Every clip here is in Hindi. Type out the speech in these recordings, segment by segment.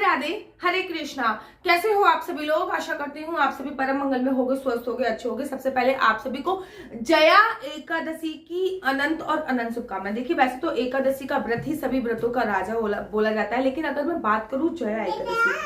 राधे, हरे कृष्णा। कैसे हो आप सभी लोग? आशा करती हूँ आप सभी परम मंगल में होगे, स्वस्थ होगे, अच्छे होगे। सबसे पहले आप सभी को जया एकादशी की अनंत और अनंत शुभकामनाएं। देखिए, वैसे तो एकादशी का व्रत ही सभी व्रतों का राजा बोला जाता है, लेकिन अगर मैं बात करूं जया एकादशी,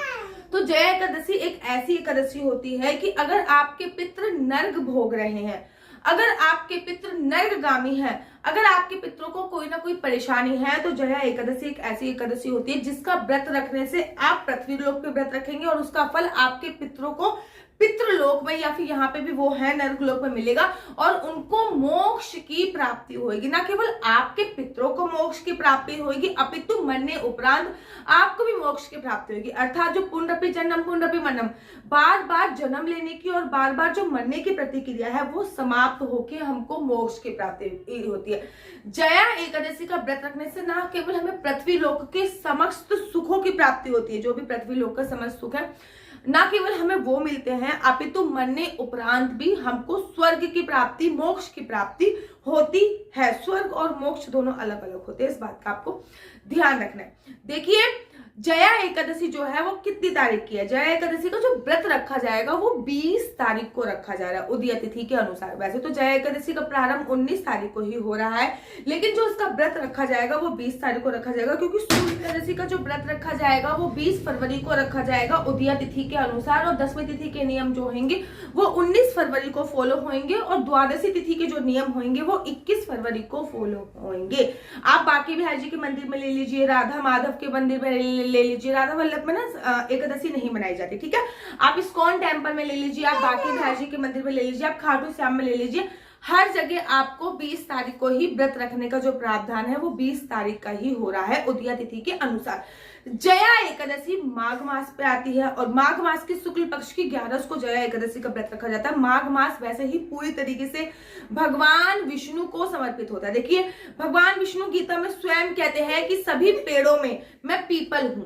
तो जया एकादशी एक ऐसी एकादशी होती है कि अगर आपके पितृ नर्क भोग रहे हैं, अगर आपके पितृ नर्कगामी हैं, अगर आपके पितरों को कोई ना कोई परेशानी है, तो जया एकादशी एक ऐसी एकादशी होती है जिसका व्रत रखने से आप पृथ्वी लोक पे व्रत रखेंगे और उसका फल आपके पितरों को पितृलोक में या फिर यहाँ पे भी वो है नरक लोक में मिलेगा और उनको मोक्ष की प्राप्ति होगी। ना केवल आपके पितरों को मोक्ष की प्राप्ति होगी, अपितु मरने उपरांत आपको भी मोक्ष की प्राप्ति होगी। अर्थात जो पुनरपि जन्म पुनरपि मरणम, बार बार जन्म लेने की और बार बार जो मरने की प्रतिक्रिया है वो समाप्त होकर हमको मोक्ष की प्राप्ति होती है। जया एकादशी का व्रत रखने से ना केवल हमें पृथ्वी लोक के समस्त सुखों की प्राप्ति होती है, जो भी पृथ्वी लोक का समस्त सुख है, ना केवल हमें वो मिलते हैं, अपितु मरने उपरांत भी हमको स्वर्ग की प्राप्ति, मोक्ष की प्राप्ति होती है। स्वर्ग और मोक्ष दोनों अलग अलग होते हैं, इस बात का आपको ध्यान रखना है। देखिए, जया एकादशी जो है वो कितनी तारीख की है? जया एकादशी का जो व्रत रखा जाएगा वो 20 तारीख को रखा जा रहा है उदय तिथि के अनुसार। वैसे तो जया एकादशी का प्रारंभ 19 तारीख को ही हो रहा है, लेकिन जो उसका व्रत रखा जाएगा वो 20 तारीख को रखा जाएगा, क्योंकि सूर्य एकादशी का जो व्रत रखा जाएगा वो 20 फरवरी को रखा जाएगा उदय तिथि के अनुसार, और 10वीं तिथि के नियम जो होंगे वो 19 फरवरी को फॉलो होंगे, और द्वादशी तिथि के जो नियम होंगे वो 21 फरवरी को फॉलो होंगे। आप बाकी बिहार जी के मंदिर में ले लीजिए, राधा माधव के मंदिर में ले लीजिए, राधा वल्लभ में ना एकादशी नहीं मनाई जाती, ठीक है। आप इस्कॉन टेम्पल में ले लीजिए, आप बाकी बिहार जी के मंदिर में ले लीजिए, आप खाटू श्याम में ले लीजिए, हर जगह आपको 20 तारीख को ही व्रत रखने का जो प्रावधान है वो 20 तारीख का ही हो रहा है उदय तिथि के अनुसार। जया एकादशी माघ मास पे आती है और माघ मास की शुक्ल पक्ष की 11 को जया एकादशी का व्रत रखा जाता है। माघ मास वैसे ही पूरी तरीके से भगवान विष्णु को समर्पित होता है। देखिए, भगवान विष्णु गीता में स्वयं कहते हैं कि सभी पेड़ों में मैं पीपल हूं,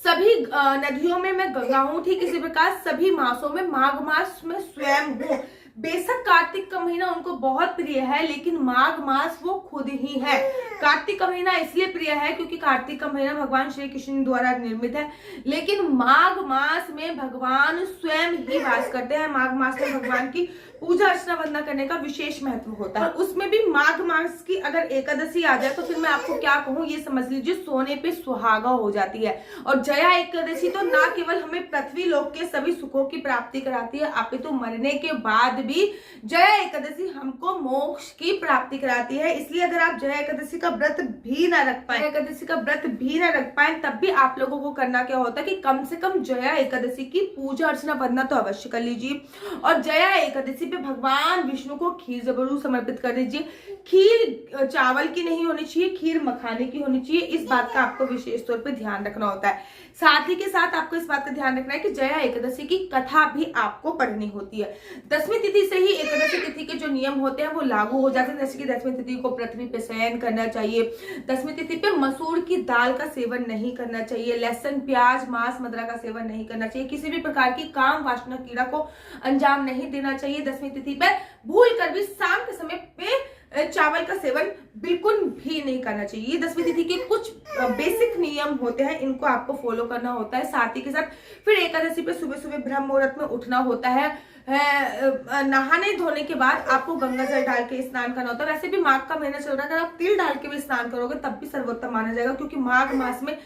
सभी नदियों में मैं गंगा हूं, ठीक इसी प्रकार सभी मासों में माघ मास में स्वयं हूं। बेशक कार्तिक का महीना उनको बहुत प्रिय है, लेकिन माघ मास वो खुद ही है। कार्तिक का महीना इसलिए प्रिय है क्योंकि कार्तिक का महीना भगवान श्री कृष्ण द्वारा निर्मित है, लेकिन माघ मास में भगवान स्वयं ही वास करते हैं। माघ मास में भगवान की पूजा अर्चना वंदना करने का विशेष महत्व होता है, और उसमें भी माघ मास की अगर एकादशी आ जाए तो फिर मैं आपको क्या कहूँ, ये समझ लीजिए सोने पे सुहागा हो जाती है। और जया एकादशी तो ना केवल हमें पृथ्वी लोक के सभी सुखों की प्राप्ति कराती है, अपितु मरने के बाद भी जया एकादशी हमको मोक्ष की प्राप्ति कराती है। इसलिए अगर आप जया एकादशी का व्रत भी ना रख पाए, एकादशी का व्रत भी ना रख पाए, तब भी आप लोगों को करना क्या होता है कि कम से कम जया एकादशी की पूजा अर्चना वंदना तो अवश्य कर लीजिए, और जया एकादशी पे भगवान विष्णु को खीर जरूर समर्पित कर दीजिए। खीर चावल की नहीं होनी चाहिए, खीर मखाने की होनी चाहिए, इस बात का आपको विशेष तौर पे ध्यान रखना होता है। साथ ही के साथ आपको इस बात का ध्यान रखना है कि जया एकादशी की कथा भी आपको पढ़नी होती है। 10वीं तिथि से ही एकादशी तिथि के जो नियम होते हैं वो लागू हो जाते हैं, जैसे कि 10वीं तिथि को पृथ्वी पे शयन करना चाहिए, 10वीं तिथि पे मसूर की दाल का सेवन नहीं करना चाहिए, लहसुन प्याज मांस मदिरा का सेवन नहीं करना चाहिए, किसी भी प्रकार की काम वासना क्रीड़ा को अंजाम नहीं देना चाहिए। 10वीं तिथि पे भूल कर भी शाम के समय पे चावल का सेवन बिल्कुल भी नहीं करना चाहिए। 10वीं तिथि के कुछ बेसिक नियम होते हैं, इनको आपको फॉलो करना होता है। साथ ही के साथ फिर एकादशी पे सुबह सुबह ब्रह्म मुहूर्त में उठना होता है। नहाने धोने के बाद आपको गंगा जल डाल के स्नान करना होता है। वैसे भी माघ का महीना चल रहा है, अगर आप तिल डाल के भी स्नान करोगे तब भी सर्वोत्तम माना जाएगा, क्योंकि माघ मास में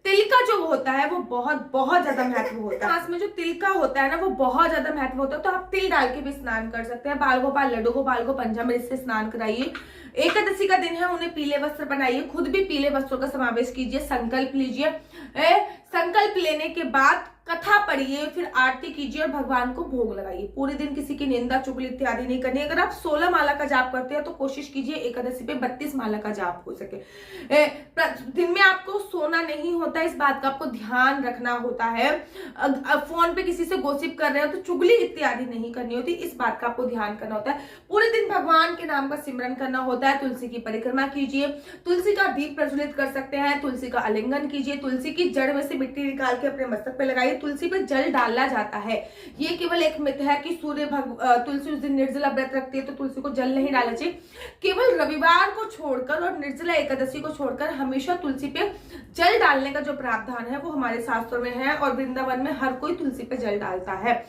तिल का जो होता है वो बहुत बहुत ज्यादा महत्व होता है। मास में जो तिल का होता है ना वो बहुत ज्यादा महत्व होता है, तो आप तिल डाल के भी स्नान कर सकते हैं। बाल गोपाल लड्डू गोपाल को पंचामृत से स्नान कराइए। एकादशी का दिन है, उन्हें पीले वस्त्र बनाइए, खुद भी पीले वस्त्रों का समावेश कीजिए, संकल्प लीजिए। संकल्प लेने के बाद कथा पढ़िए, फिर आरती कीजिए और भगवान को भोग लगाइए। पूरे दिन किसी की निंदा चुगली इत्यादि नहीं करनी। अगर आप 16 माला का जाप करते हैं तो कोशिश कीजिए एकादशी पे 32 माला का जाप हो सके। दिन में आपको सोना नहीं होता, इस बात का आपको ध्यान रखना होता है। फोन पे किसी से गोसिप कर रहे हो तो चुगली इत्यादि नहीं करनी होती, इस बात का आपको ध्यान करना होता है। पूरे दिन भगवान के नाम का सिमरन करना होता है। तुलसी की परिक्रमा कीजिए, तुलसी का दीप प्रज्वलित कर सकते हैं, तुलसी का आलिंगन कीजिए, तुलसी की जड़ में से मिट्टी निकाल के अपने मस्तक पे लगाइए। पहले तुलसी पे जल डाला जाता है। ये केवल एक मिथ है कि तुलसी उस दिन निर्जला व्रत रखती है तो तुलसी को जल नहीं डालना चाहिए। केवल रविवार को छोड़कर और निर्जला एकादशी को छोड़कर हमेशा तुलसी पे जल डालने का जो प्रावधान है वो हमारे शास्त्रों में है और वृंदावन में हर कोई तुलसी पे जल डालता है।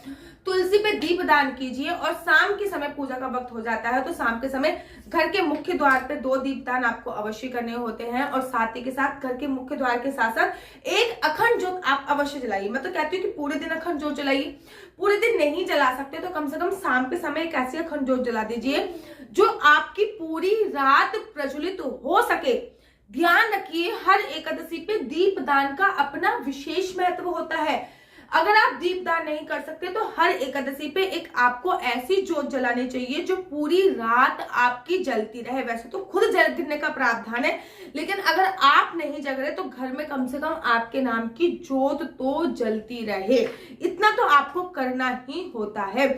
तुलसी पे दीप दान कीजिए और शाम के समय पूजा का वक्त हो जाता है तो शाम के समय घर के मुख्य द्वार पे 2 दीपदान आपको अवश्य करने होते हैं और साथ ही के साथ घर के मुख्य द्वार के साथ साथ एक अखंड ज्योत आप अवश्य जलाइए। मैं तो कहती हूँ कि पूरे दिन अखंड ज्योत जलाइए। पूरे दिन नहीं जला सकते तो कम से कम शाम के समय एक ऐसी अखंड ज्योत जला दीजिए जो आपकी पूरी रात प्रज्वलित हो सके। ध्यान रखिए, हर एकादशी पे दीपदान का अपना विशेष महत्व होता है। अगर आप दीपदान नहीं कर सकते तो हर एकादशी पे एक आपको ऐसी ज्योत जलानी चाहिए जो पूरी रात आपकी जलती रहे। वैसे तो खुद जलने का प्रावधान है, लेकिन अगर आप नहीं जग रहे तो घर में कम से कम आपके नाम की ज्योत तो जलती रहे। इतना तो आपको करना ही होता है।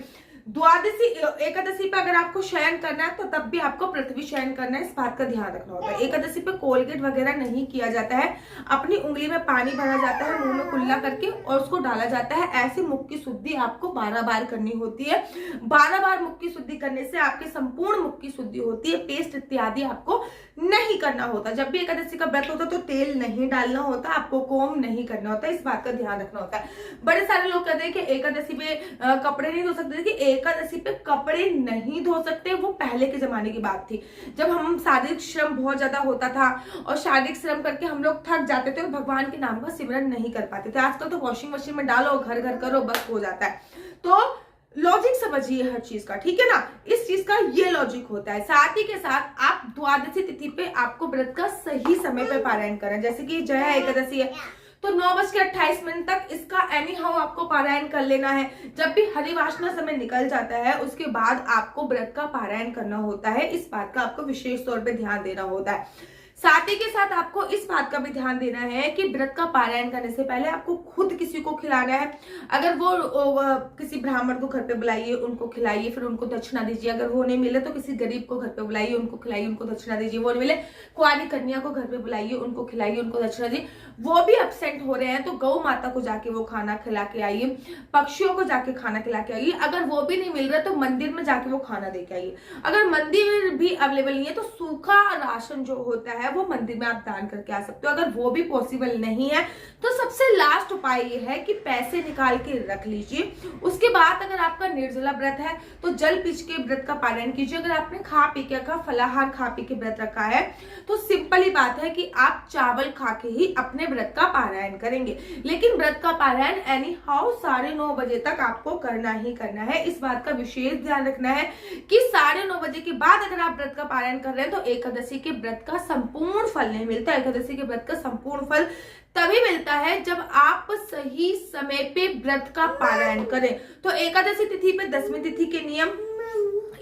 द्वादशी एकादशी पे अगर आपको शयन करना है तो तब भी आपको पृथ्वी शयन करना है, इस बात का ध्यान रखना होता है। एकादशी पे कोलगेट वगैरह नहीं किया जाता है। अपनी उंगली में पानी भरा जाता है, मुंह में कुल्ला करके और उसको डाला जाता है। ऐसी मुख की शुद्धि आपको 12 बार करनी होती है। 12 बार मुख की शुद्धि करने से आपके संपूर्ण मुख की शुद्धि होती है। पेस्ट इत्यादि आपको नहीं करना होता। जब भी एकादशी का व्रत होता है तो तेल नहीं डालना होता, आपको कोम नहीं करना होता, इस बात का ध्यान रखना होता है। बड़े सारे लोग कहते हैं कि एकादशी पे कपड़े नहीं धो सकते। कि एकादशी पे कपड़े नहीं धो सकते, वो पहले के जमाने की बात थी जब हम शारीरिक श्रम बहुत ज्यादा होता था और शारीरिक श्रम करके हम लोग थक जाते थे और भगवान के नाम का सिमरन नहीं कर पाते थे। आजकल तो वॉशिंग मशीन में डालो, घर घर करो, बस हो जाता है। तो लॉजिक समझिए हर चीज का, ठीक है ना। इस चीज का ये लॉजिक होता है। साथ ही के साथ आप द्वादशी तिथि पे आपको व्रत का सही समय पे पारायण करें। जैसे कि जया एकादशी है तो 9:28 तक इसका एनी हाउ आपको पारायण कर लेना है। जब भी हरिवासना समय निकल जाता है उसके बाद आपको व्रत का पारायण करना होता है। इस बात का आपको विशेष तौर पे ध्यान देना होता है। साथ ही के साथ आपको इस बात का भी ध्यान देना है कि व्रत का पारायण करने से पहले आपको खुद किसी को खिलाना है। अगर वो किसी ब्राह्मण को घर पे बुलाइए, उनको खिलाइए, फिर उनको दक्षिणा दीजिए। अगर वो नहीं मिले तो किसी गरीब को घर पे बुलाइए, उनको खिलाइए, उनको दक्षिणा दीजिए। वो नहीं मिले, कुंवारी कन्या को घर पे बुलाइए, उनको खिलाइए, उनको दक्षिणा दीजिए। वो भी एब्सेंट हो रहे हैं तो गौ माता को जाके वो खाना खिला के आइए, पक्षियों को जाके खाना खिला के आइए। अगर वो भी नहीं मिल रहा तो मंदिर में जाके वो खाना दे के आइए। अगर मंदिर भी अवेलेबल नहीं है तो सूखा राशन जो होता है वो मंदिर में आप दान करके आ सकते हो। अगर वो भी पॉसिबल नहीं है तो सबसे लास्ट उपाय ये है कि पैसे निकाल के रख लीजिए। उसके बाद अगर आपका निर्जला व्रत है तो जल पीछ के व्रत का पालन कीजिए। अगर आपने खा पी के फलाहार खा पी के व्रत रखा है तो सिंपल ही बात है कि आप चावल खा के ही अपने व्रत का पारायण करेंगे। लेकिन व्रत का पारायण एनी हाउ 9:30 बजे तक आपको करना ही करना है। इस बात का विशेष ध्यान रखना है कि 9:30 बजे के बाद अगर आप व्रत का पारायण कर रहे हैं तो एकादशी के व्रत का संपूर्ण फल नहीं मिलता। एकादशी के व्रत का संपूर्ण फल तभी मिलता है जब आप सही समय पे व्रत का पारायण करें। तो एकादशी तिथि पे 10वीं तिथि के नियम,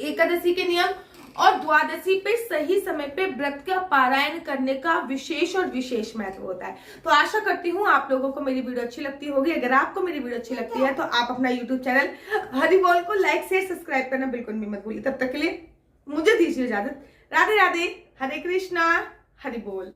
एकादशी के नियम और द्वादशी पे सही समय पे व्रत का पारायण करने का विशेष और विशेष महत्व होता है। तो आशा करती हूँ आप लोगों को मेरी वीडियो अच्छी लगती होगी। अगर आपको मेरी वीडियो अच्छी लगती है तो आप अपना यूट्यूब चैनल हरि बोल को लाइक शेयर सब्सक्राइब करना बिल्कुल भी मत भूलिए। तब तक के लिए मुझे दीजिए इजाजत। राधे राधे, हरे कृष्णा, हरि बोल।